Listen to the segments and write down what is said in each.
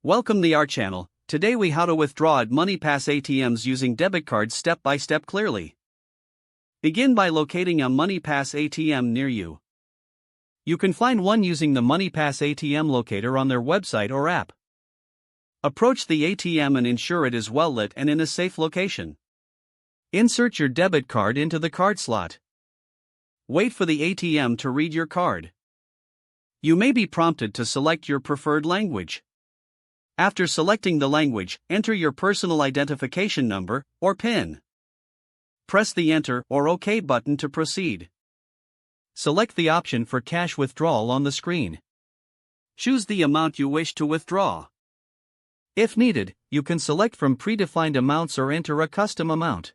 Welcome to our channel. Today we how to withdraw at MoneyPass ATMs using debit cards step by step clearly. Begin by locating a MoneyPass ATM near you. You can find one using the MoneyPass ATM locator on their website or app. Approach the ATM and ensure it is well lit and in a safe location. Insert your debit card into the card slot. Wait for the ATM to read your card. You may be prompted to select your preferred language. After selecting the language, enter your personal identification number, or PIN. Press the Enter or OK button to proceed. Select the option for cash withdrawal on the screen. Choose the amount you wish to withdraw. If needed, you can select from predefined amounts or enter a custom amount.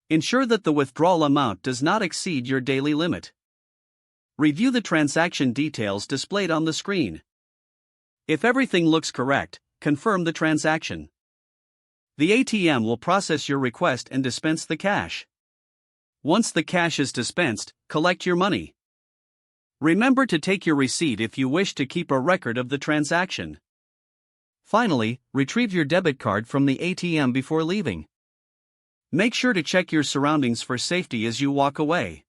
Ensure that the withdrawal amount does not exceed your daily limit. Review the transaction details displayed on the screen. If everything looks correct, confirm the transaction. The ATM will process your request and dispense the cash. Once the cash is dispensed, collect your money. Remember to take your receipt if you wish to keep a record of the transaction. Finally, retrieve your debit card from the ATM before leaving. Make sure to check your surroundings for safety as you walk away.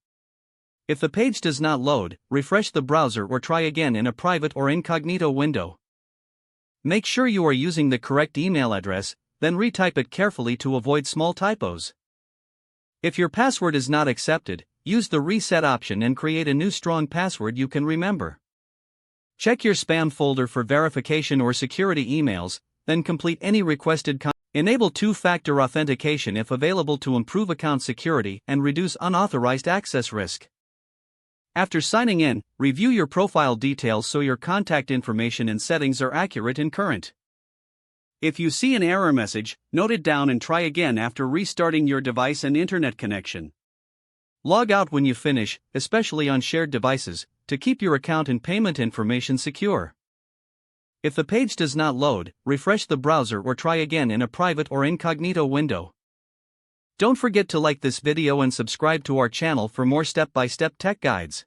If the page does not load, refresh the browser or try again in a private or incognito window. Make sure you are using the correct email address, then retype it carefully to avoid small typos. If your password is not accepted, use the reset option and create a new strong password you can remember. Check your spam folder for verification or security emails, then complete any requested content. Enable two-factor authentication if available to improve account security and reduce unauthorized access risk. After signing in, review your profile details so your contact information and settings are accurate and current. If you see an error message, note it down and try again after restarting your device and internet connection. Log out when you finish, especially on shared devices, to keep your account and payment information secure. If the page does not load, refresh the browser or try again in a private or incognito window. Don't forget to like this video and subscribe to our channel for more step-by-step tech guides.